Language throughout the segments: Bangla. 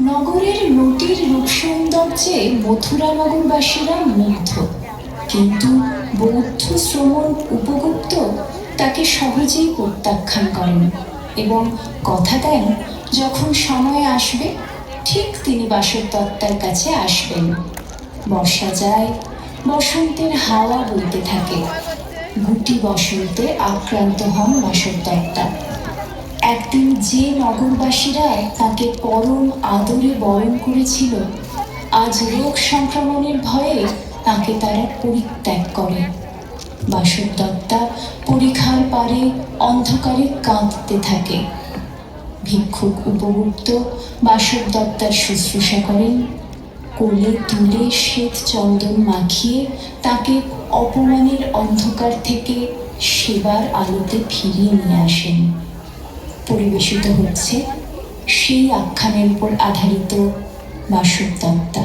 নগরের নটির রূপসৌন্দর্যে মথুরা নগরবাসীরা মুগ্ধ, কিন্তু বৌদ্ধ শ্রমণ উপগুপ্ত তাকে সহজেই প্রত্যাখ্যান করেন এবং কথা দেন যখন সময় আসবে ঠিক তিনি বাসব দত্তার কাছে আসবেন। বর্ষা যায়, বসন্তের হাওয়া বইতে থাকে, গুটি বসন্তে আক্রান্ত হন বাসব দত্তা। একদিন যে নগরবাসীরা তাকে পরম আদরে বরণ করেছিল, আজ রোগ সংক্রমণের ভয়ে তাকে তারা পরিত্যাগ করে। বাসব দত্তা পরিখার পারে অন্ধকারে কাঁদতে থাকে। ভিক্ষুক উপগুপ্ত বাসব দত্তার শুশ্রূষা করেন, কোলে তুলে শ্বেত চন্দন মাখিয়ে তাকে অপমানের অন্ধকার থেকে সেবার আলোতে ফিরিয়ে নিয়ে আসেন। পরিবেশিত হচ্ছে সেই আখ্যানের উপর আধারিত বাসব দত্তা।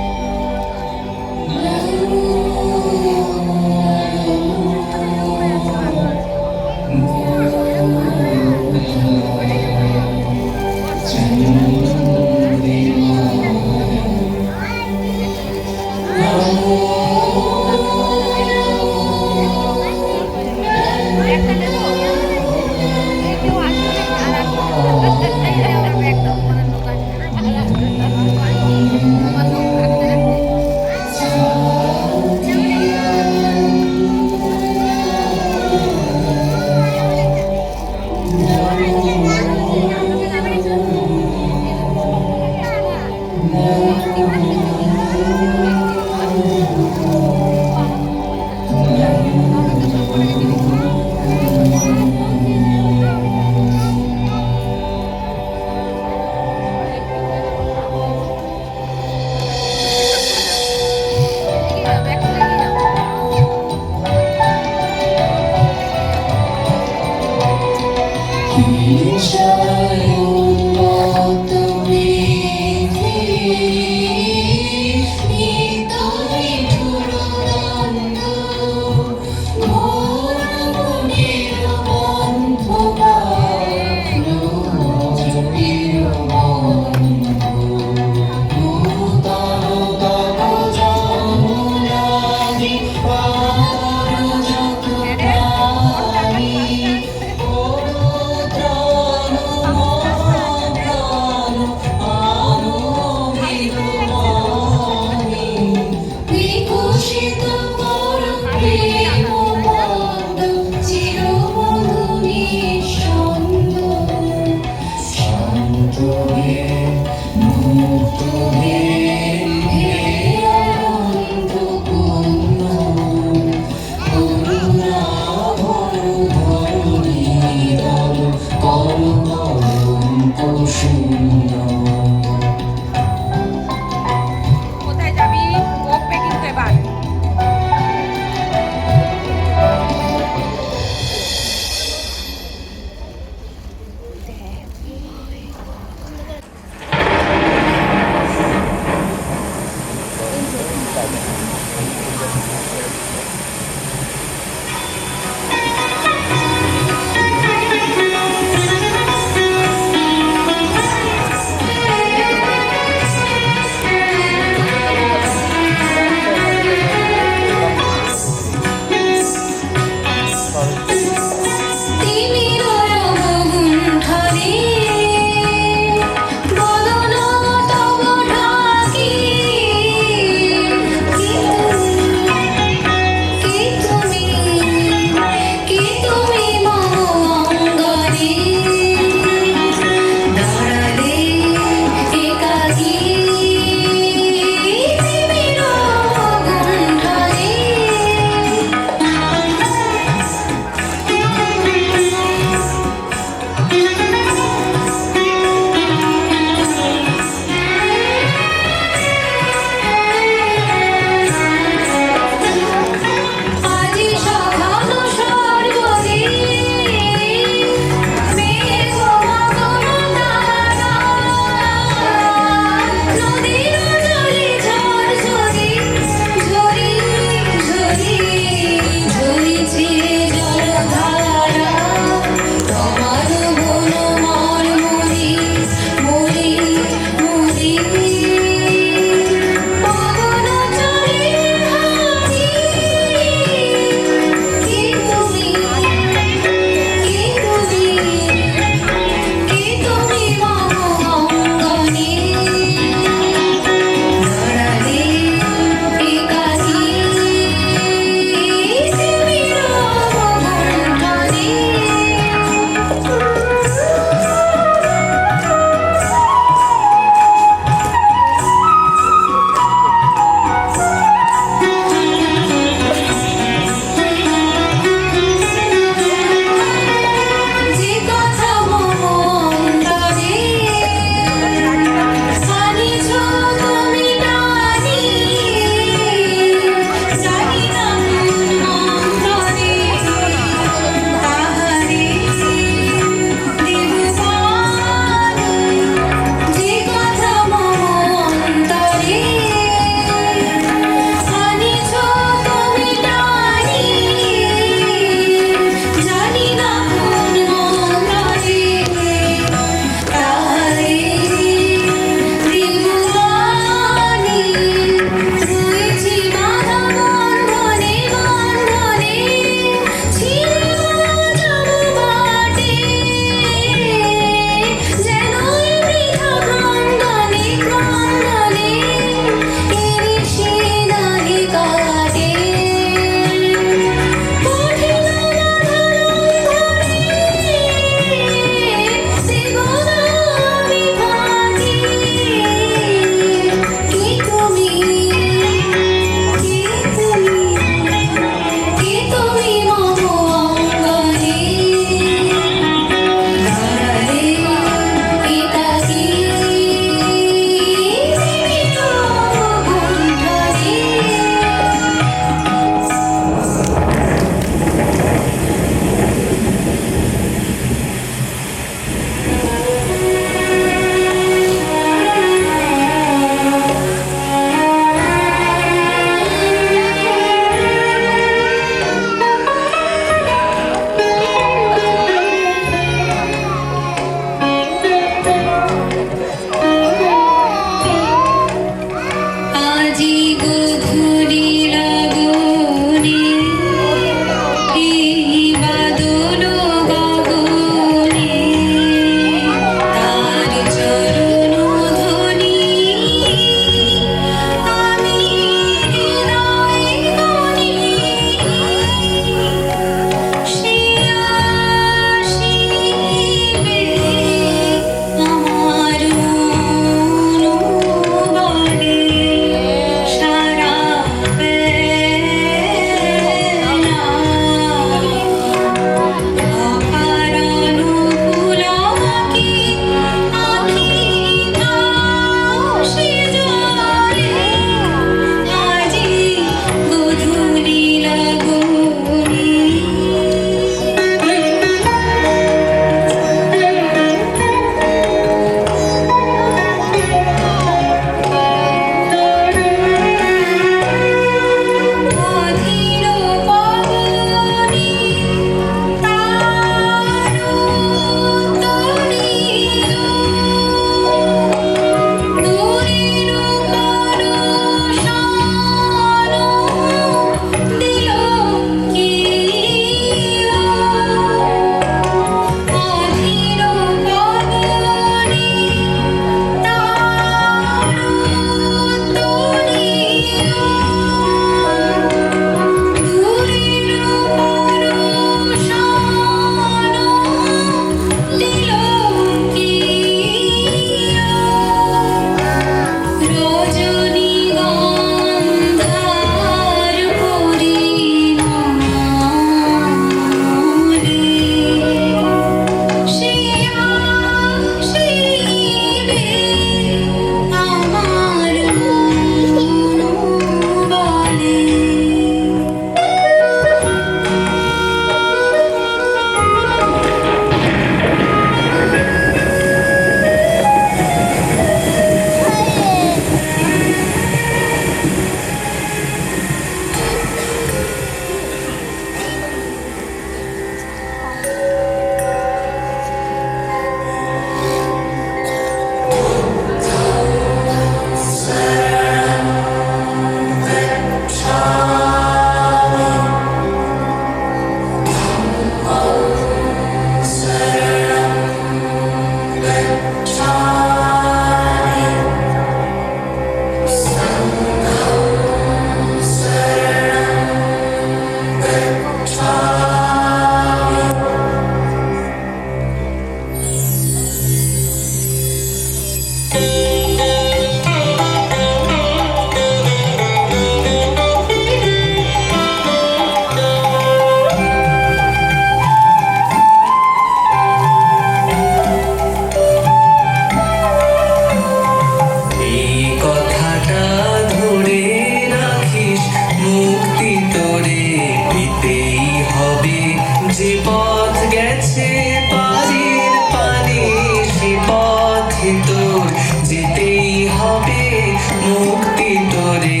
মুক্তি তোরে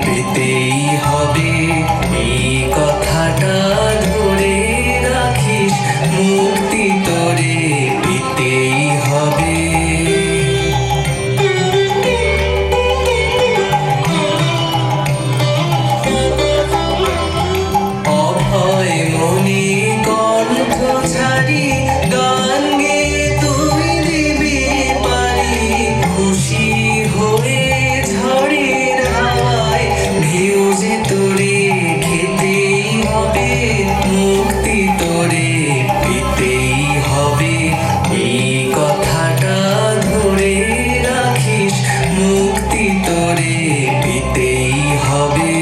পেতেই হবে, এই কথাটা ধরে রাখিস, মুক্তি তোরে পেতেই হবে। অভয় মনে কণ্ঠ ছাড়ি গান গেয়ে তুই দিবি পারি, খুশি হয়ে ঝড়ের হাওয়ায় ঢেউ যে তোরে খেতেই হবে, মুক্তি তোরে পেতেই হবে, এই কথাটা ধরে রাখিস, মুক্তি তোরে পেতেই হবে।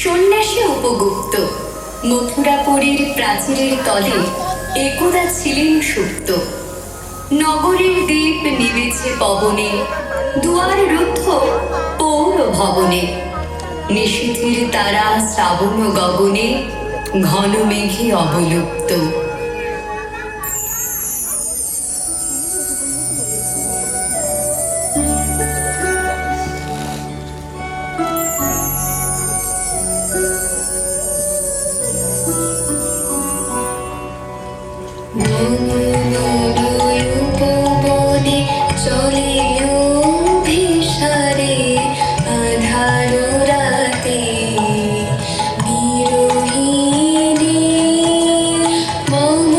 সন্ন্যাসী উপগুপ্ত মথুরাপুরীর প্রাচীরের তলে একদা ছিলেন সুপ্ত। নগরের দ্বীপ নিবেছে পবনে, দুয়ার রুদ্ধ পৌর ভবনে, নিশীথের তারা শ্রাবণ গগনে, ঘন মেঘে অবলুপ্ত। উপবনে চলে অভিসারে, আঁধার রাতে বিরোহিনী, মম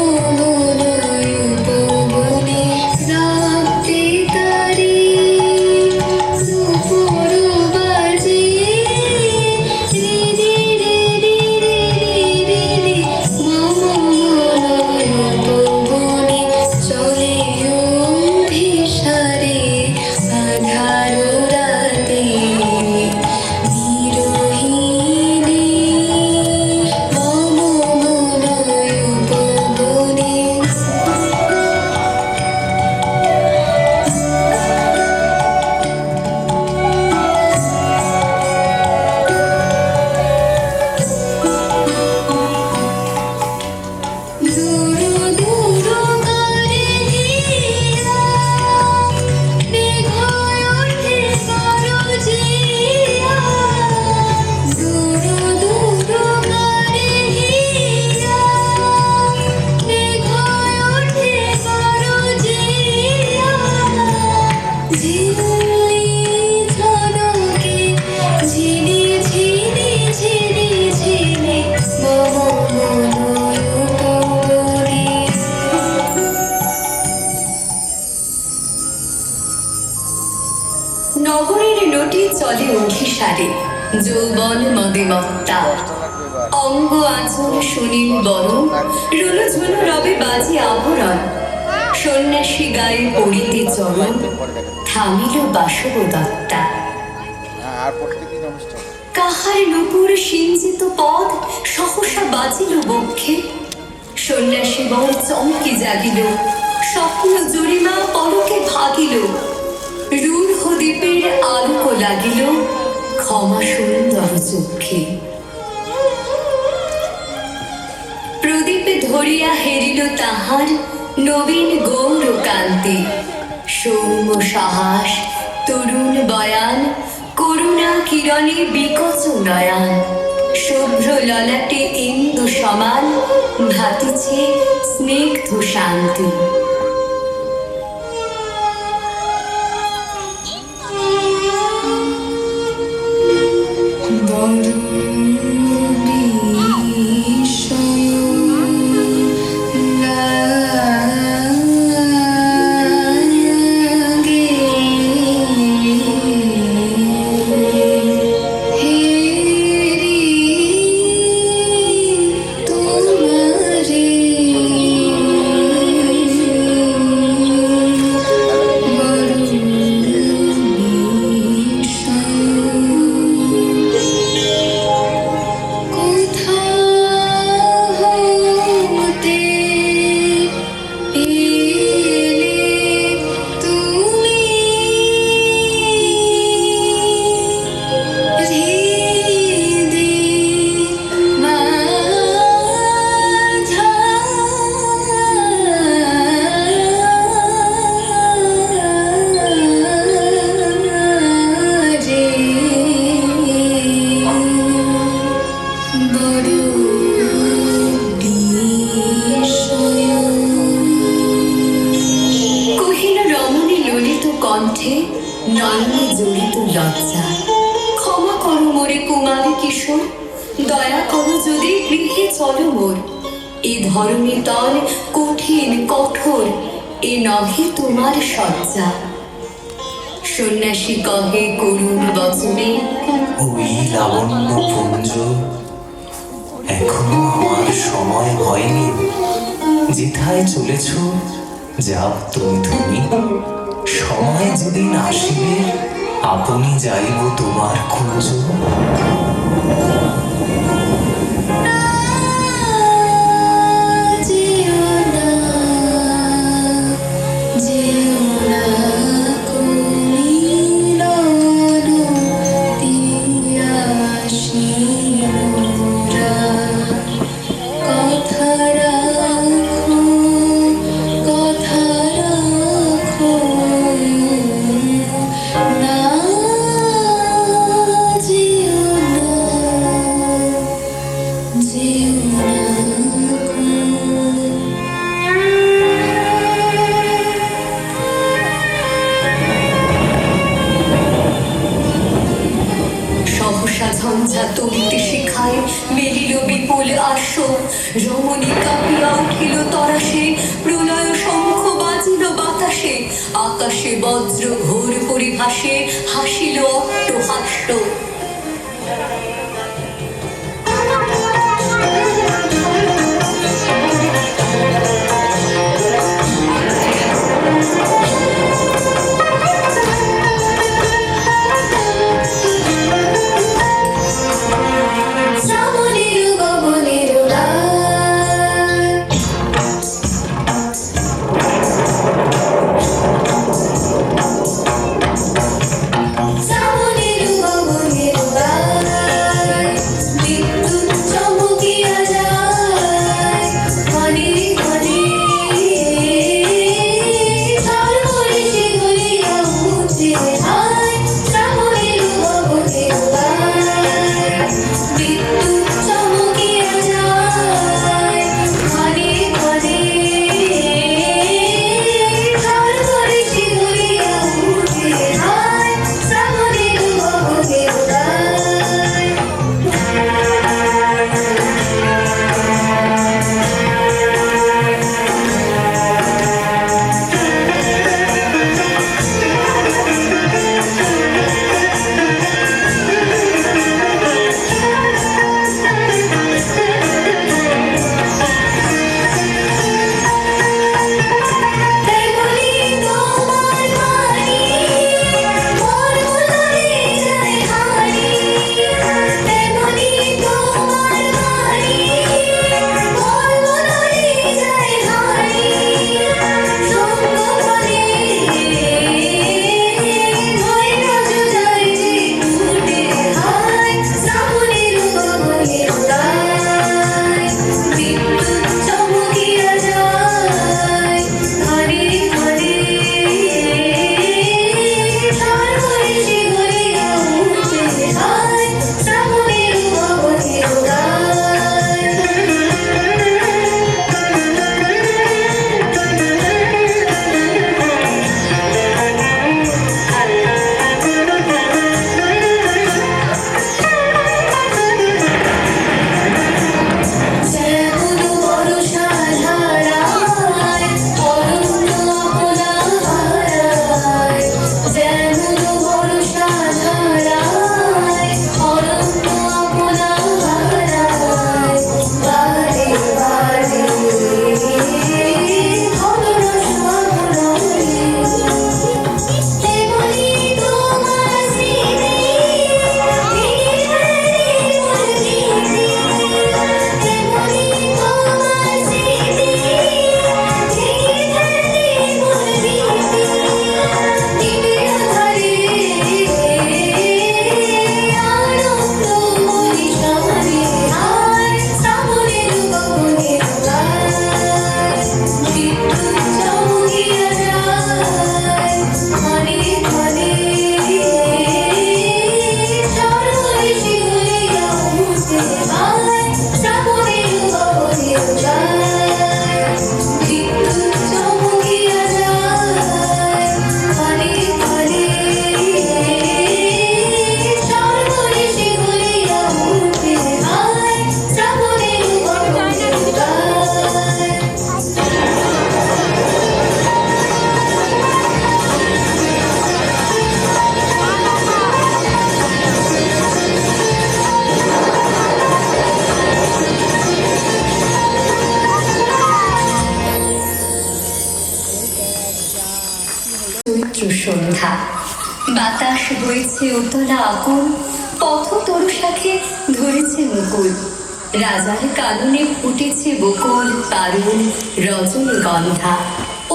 উপবনে রাতে তারি, দুপুর বাজে রে রে রে রে রে রে, মম উপবনে চলে অভিসারে, আঁধার রাতে বিরোহিনী, মম উপবনে। দূর দূর করে হিয়া, মেঘ ওঠে করজিয়া, দূর দূর করে হিয়া, মেঘ ওঠে করজিয়া, ঝিলি ঝনকে ঝিনি ঝিনি ঝিনি ঝিনি, মম উপবনে। নগরের নটি চলে অভিসারে, যৌবন মদে মত্তা, অঙ্গ আচল সুনীল বরণ, রুলো ঝুলো রবে বাজে আভরণ, সন্ন্যাসী গায়ে পড়িতে চরণ, থামিল বাসব দত্তা। কাহার নুপুর সিঞ্চিত পদ সহসা বাজিল বক্ষে, সন্ন্যাসী বল চমকি জাগিল, স্বপ্ন জরিমা পলকে ভাগিল, রূঢ় দ্বীপের আলোক লাগিল, ক্ষমা সুন্দর চক্ষে। প্রদীপে ধরিয়া হেরিল তাহার নবীন গৌর কান্তি, সৌম্য সাহস তরুণ বয়ান, করুণা কিরণে বিকচ নয়ান, শুভ্র ললাটে ইন্দু সমান, ভাতিছে স্নিগ্ধ শান্তি। বড় বিস্ময়। কহিল রমণী ললিত কণ্ঠে, নয়নে জড়িত লজ্জা। ক্ষমা করো মোরে কুমারী কিশোর, দয়া করো যদি গৃহে চলো মোর। এ ধরনী তল কঠিন কঠোর, এ নহে তোমার সজ্জা। সন্ন্যাসী কহে করুণ বচনে, ওই লাবণ্য পুঞ্জ, এখনো আমার সময় হয়নি। যেথায় চলেছ যাও তুমি তুমি, সময় যেদিন আসিবে আপনি যাইব তোমার কুঞ্জ। যেও না, যেও না কুমিলন তিয়াসী মোরা। কথা রাখো, কথা রাখো, না যেও না, যেও না গো। সহসা ঝঞ্ঝা তরিতে শিখায় মেলিল বিপুল আশ্ব। রমণী কাঁপিয়া উঠিল তরাসে, প্রলয় শঙ্খ বাজিল বাতাসে। আকাশে বজ্র ঘোর পরিভাসে, হাসিল অট্টহাস্য। শ্রাবণের গগনের রাত, শ্রাবণের গগনের হয়েছে উতলা আকুল, পথ তরু শাখে ধরেছে মুকুল, রাজার কাননে ফুটেছে বকুল তারুণ রজনীগন্ধা,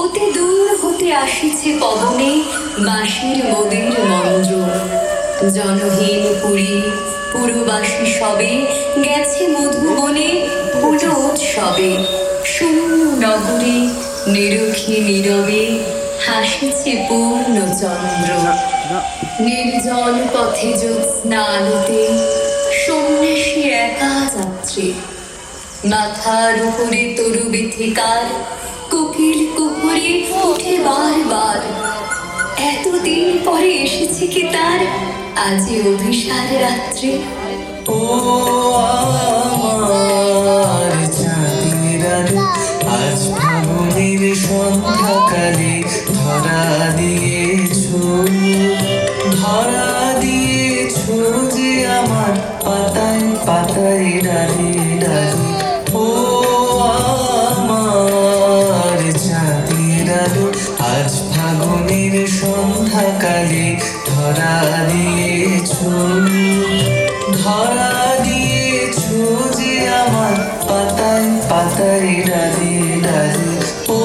অতি দূর হতে আসিছে পবনে বাঁশির মোদের মন্দ্র। জনহীন পুরী পুরবাসী সবে গেছে মধুবনে হলো উৎসবে, শূন্য নগরে নিরখী নীরবে হাসিছে পূর্ণচন্দ্র। নির্জন পথে জ্যোৎস্না আলোতে সন্ন্যাসী একা যাত্রী, মাথার উপরে তরু বিথিকার, কোকিল কুকুরে ওঠে বারবার। এতদিন পরে এসেছে কি তার আজি অভিসার রাত্রি। ও আমার চাঁদের আলো, আজ ফাগুনের সন্ধ্যাকালে ধরা দিয়েছো, ধরা দিয়েছো যে আমার পাতায় পাতায় ডালে ডালে। ও আমার চাঁদের আলো, আজ ফাগুনের সন্ধ্যাকালে ধরা দিয়েছো, ধরা দিয়েছো যে আমার পাতায় পাতায় ডালে ডালে। ও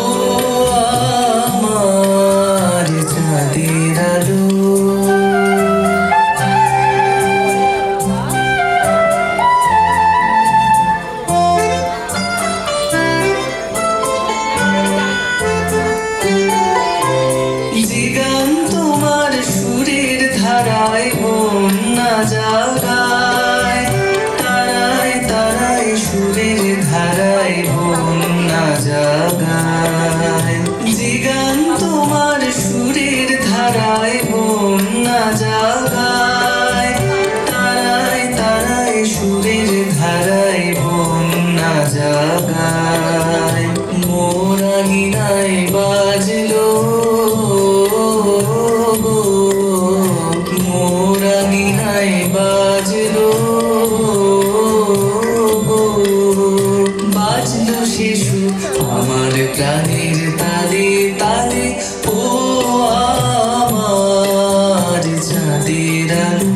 আমার চাঁদের আলো। যে গান তোমার সুরের ধারায় বন্যা জাগায়, তারায় তারায় সুরের ধারায় বন্যা জাগায়। যে গান তোমার সুরের ধারায় বন্যা জাগায়, তারায় তারায় সুরের ধারায় বন্যা জাগায়। মোর আঙিনায় বাজলো মোর আঙিনায় বাজলো বাজলো শিশু আমার প্রাণের তালে তালে। ও আমার চাঁদের আলো।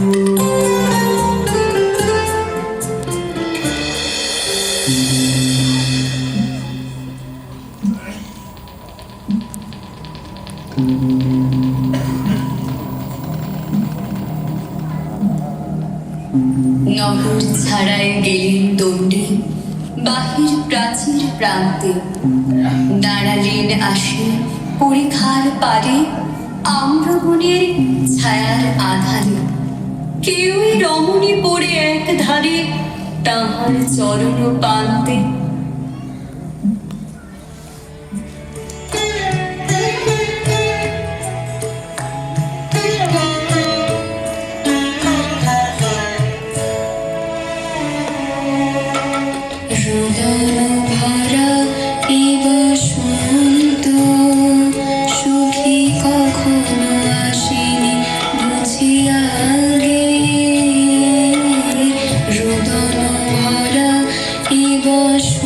নগর ছাড়ায় গেলেন দণ্ডী বাহির প্রাচীর প্রান্তে, দাঁড়ালেন আসে পরিখার পারে আম্রবনের ছায়ার আধারে। কেউই রমণী পড়ে এক ধারে তাহার চরণ পান্তে। সুখী কখনো আসেনি বুঝিয়া গে, রোদন ভরা এই বসন্ত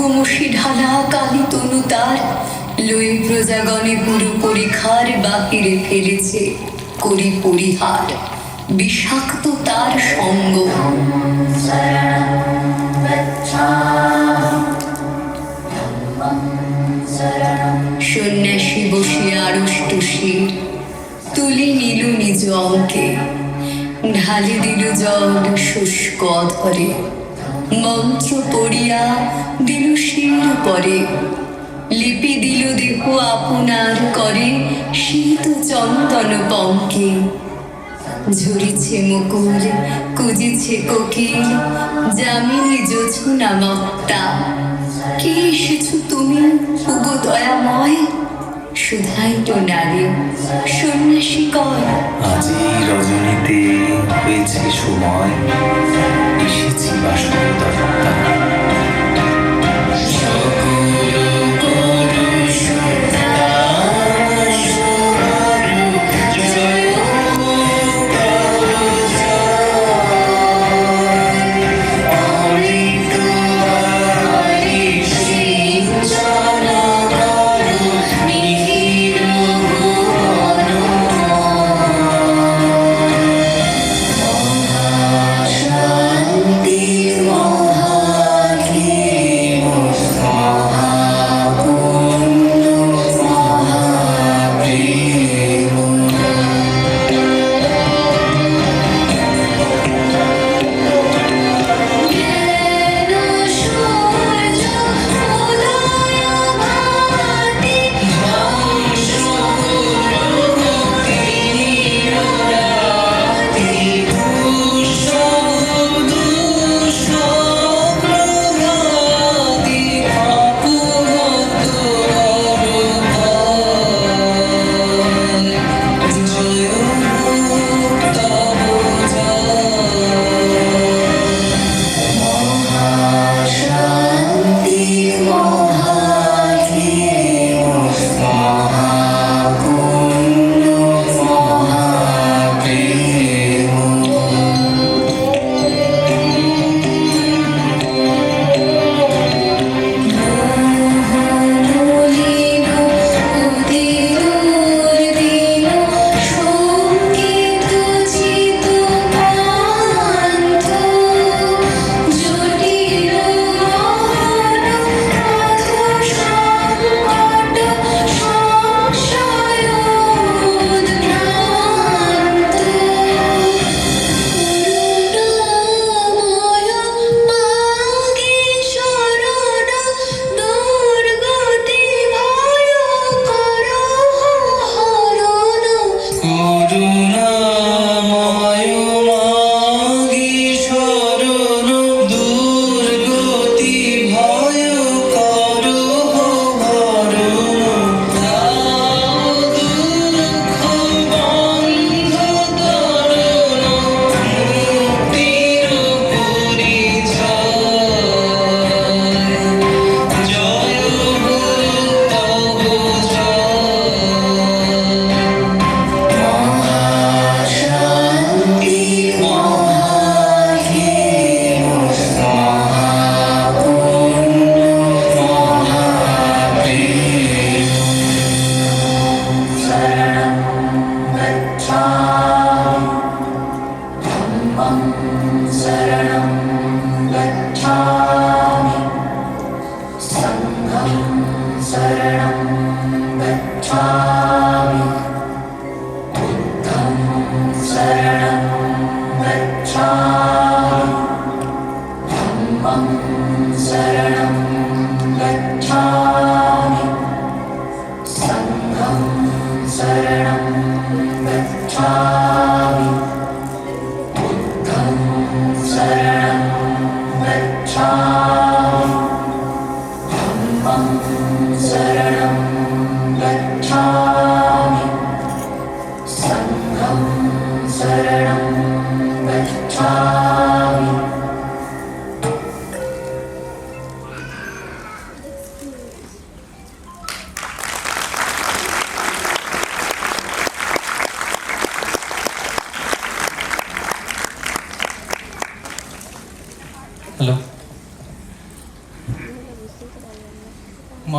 ক্রমশি ঢালা কালী তনু তার লই প্রজাগণে পুরো পরিখার বাহিরে ফেলেছে করি পরিহার বিষাক্ত তার সঙ্গ। সন্ন্যাসী বসিয়া আড়ষ্ট শির তুলি নিল নিজ অঙ্কে, ঢালি দিল জল শুষ্ক অধরে, মন্ত্র পড়িয়া দিল শির পরে, লিপি দিল দেহ আপনার করে শীত চন্দন পঙ্কে। ঝরিছে মুকুল কুজিছে কোকিল যামিনী জোছনা মত্তা, কে এসেছ তুমি উগো দয়াময়, শুধাইল নারী সন্ন্যাসী কর। আজি রজনীতে হয়েছে সময়, এসেছি বাসন দত্তা।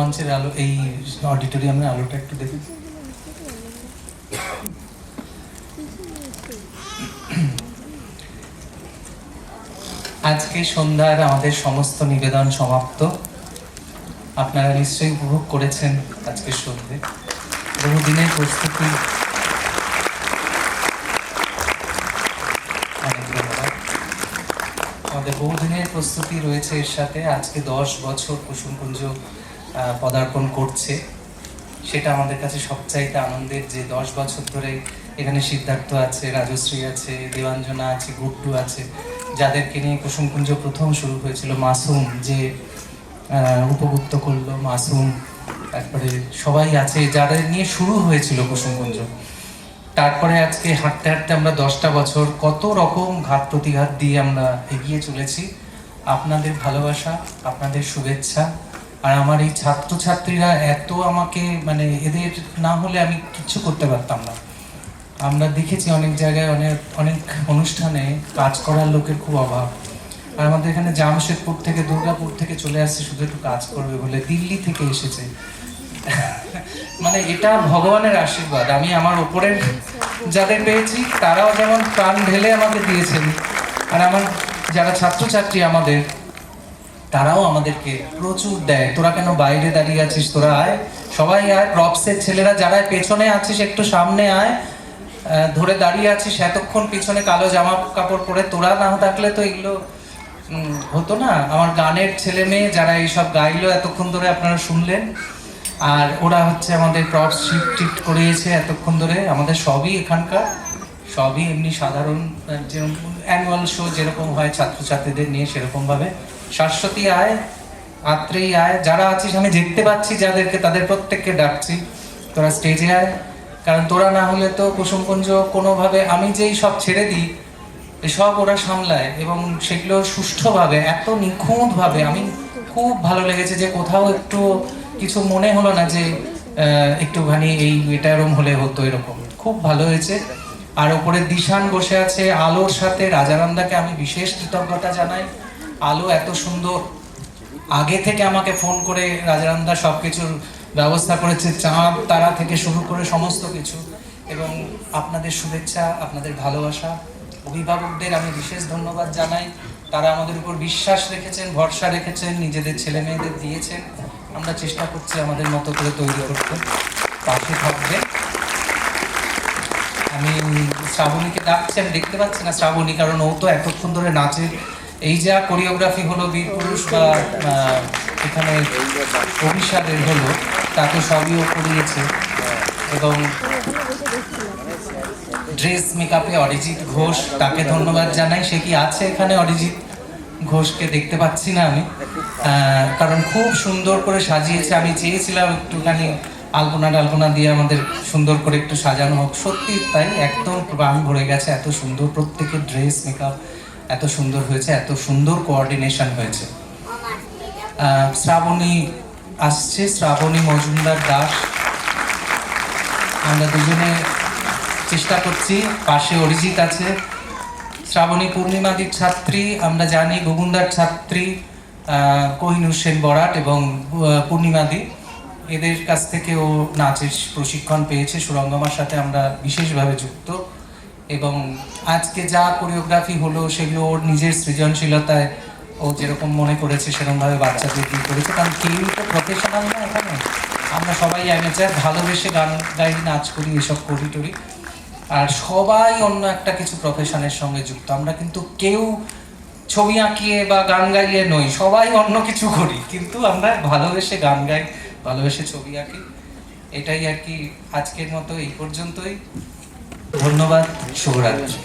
মঞ্চের আলো, এই অডিটোরিয়ামের আলোটা একটু দেখুন। আজকে সন্ধ্যার আমাদের সমস্ত নিবেদন সমাপ্ত। আপনারা নিশ্চয়ই উপভোগ করেছেন আজকের সন্ধ্যে। বহুদিনের প্রস্তুতি, অনেক ধন্যবাদ। আমাদের বহুদিনের প্রস্তুতি রয়েছে এর সাথে। আজকে 10 বছর কুসুমকুঞ্জ পদার্পণ করছে, সেটা আমাদের কাছে সবচাইতে আনন্দের যে 10 বছর ধরে এখানে সিদ্ধার্থ আছে, রাজশ্রী আছে, দেবাঞ্জনা আছে, গুড্ডু আছে, যাদেরকে নিয়ে কুসুমকুঞ্জ প্রথম শুরু হয়েছিল। মাসুম যে উপভুক্ত করলো, মাসুম, তারপরে সবাই আছে যাদের নিয়ে শুরু হয়েছিল কুসুমকুঞ্জ। তারপরে আজকে হাঁটতে হাঁটতে আমরা 10টা বছর কত রকম ঘাত প্রতিঘাত দিয়ে আমরা এগিয়ে চলেছি। আপনাদের ভালোবাসা, আপনাদের শুভেচ্ছা, আর আমার এই ছাত্রছাত্রীরা এত আমাকে, মানে এদের না হলে আমি কিচ্ছু করতে পারতাম না। আমরা দেখেছি অনেক জায়গায় অনেক অনেক অনুষ্ঠানে কাজ করার লোকের খুব অভাব, আর আমাদের এখানে জামশেদপুর থেকে, দুর্গাপুর থেকে চলে আসছে শুধু একটু কাজ করবে বলে, দিল্লি থেকে এসেছে। মানে এটা ভগবানের আশীর্বাদ। আমি আমার ওপরের যাদের পেয়েছি তারাও যেমন প্রাণ ঢেলে আমাকে দিয়েছেন, আর আমার যারা ছাত্রছাত্রী আমাদের, তারাও আমাদেরকে প্রচুর দেয়। তোরা কেন বাইরে দাঁড়িয়ে আছিস, তোরা আয়, সবাই আয়। প্রপসের ছেলেরা যারা পেছনে আছিস একটু সামনে আয়, ধরে দাঁড়িয়ে আছিস এতক্ষণ পিছনে কালো জামা কাপড় পরে, তোরা না থাকলে তো এগুলো হতো না। আমার গানের ছেলে মেয়ে যারা এইসব গাইলো এতক্ষণ ধরে আপনারা শুনলেন, আর ওরা হচ্ছে আমাদের প্রপস শিফট করিয়েছে এতক্ষণ ধরে। আমাদের সবই এখানকার, সবই এমনি সাধারণ, যেরকম অ্যানুয়াল শো যেরকম হয় ছাত্রছাত্রীদের নিয়ে, সেরকমভাবে। শাশ্বতী আয়, আত্রেই আয়, যারা আছিস আমি দেখতে পাচ্ছি যাদেরকে, তাদের প্রত্যেককে ডাকছি, তোরা স্টেজে আয়। কারণ তোরা না হলে তো কুসুমকুঞ্জ কোনোভাবে, আমি যেই সব ছেড়ে দিই এসব ওরা সামলায়, এবং সেগুলো সুষ্ঠুভাবে, এত নিখুঁতভাবে। আমি খুব ভালো লেগেছে যে কোথাও একটু কিছু মনে হলো না যে একটুখানি এই এটা এরকম হলে হতো, এরকম খুব ভালো হয়েছে। আর ওপরে দিশান বসে আছে আলোর সাথে। রাজানন্দাকে আমি বিশেষ কৃতজ্ঞতা জানাই। আলো এত সুন্দর, আগে থেকে আমাকে ফোন করে রাজানন্দা সব কিছুর ব্যবস্থা করেছে, চাঁদ তারা থেকে শুরু করে সমস্ত কিছু। এবং আপনাদের শুভেচ্ছা, আপনাদের ভালোবাসা, অভিভাবকদের আমি বিশেষ ধন্যবাদ জানাই। তারা আমাদের উপর বিশ্বাস রেখেছেন, ভরসা রেখেছেন, নিজেদের ছেলে মেয়েদের দিয়েছেন। আমরা চেষ্টা করছি আমাদের মতো করে তৈরি করতে, পাশে থাকবে। আমি শ্রাবণীকে ডাকছি, আমি দেখতে পাচ্ছি না শ্রাবণী, কারণ ও তো এতক্ষণ ধরে নাচের এই যা কোরিওগ্রাফি হলো, বীরপুরুষ বা এখানে অভিষেকের হলো, তাতে সবই ও করিয়েছে। এবং ড্রেস মেকআপে অরিজিৎ ঘোষ, তাকে ধন্যবাদ জানাই। সে কি আছে এখানে? অরিজিৎ ঘোষকে দেখতে পাচ্ছি না আমি, কারণ খুব সুন্দর করে সাজিয়েছে। আমি চেয়েছিলাম একটুখানি আলপনা দিয়ে আমাদের সুন্দর করে একটু সাজানো হোক, সত্যি তাই, একদম প্রাণ ভরে গেছে। এত সুন্দর প্রত্যেকের ড্রেস মেকআপ, এত সুন্দর হয়েছে, এত সুন্দর কোঅর্ডিনেশন হয়েছে। শ্রাবণী আসছে, শ্রাবণী মজুমদার দাস। আমরা দুজনে চেষ্টা করছি, পাশে অরিজিৎ আছে। শ্রাবণী পূর্ণিমাদির ছাত্রী, আমরা জানি গোগুন্দার ছাত্রী কোহিনুর সেন বরাট এবং পূর্ণিমাদি, এদের কাছ থেকে ও নাচের প্রশিক্ষণ পেয়েছে। সুরঙ্গমার সাথে আমরা বিশেষভাবে যুক্ত, এবং আজকে যা কোরিওগ্রাফি হলো সেগুলো ওর নিজের সৃজনশীলতায় ও যেরকম মনে করেছে সেরকমভাবে বাচ্চাদের দিয়ে করেছে। কারণ কেউ তো প্রফেশনাল না এখানে, আমরা সবাই অ্যামেচার, ভালোবেসে গান গাই, নাচ করি, এসব করি টরি, আর সবাই অন্য একটা কিছু প্রফেশনের সঙ্গে যুক্ত। আমরা কিন্তু কেউ ছবি আঁকিয়ে বা গান গাইয়ে নই, সবাই অন্য কিছু করি, কিন্তু আমরা ভালোবেসে গান গাই, ভালোবেসে ছবি আঁকি। এটাই আর কি। আজকের মতো এই পর্যন্তই। ধন্যবাদ, শুভরাত্রি।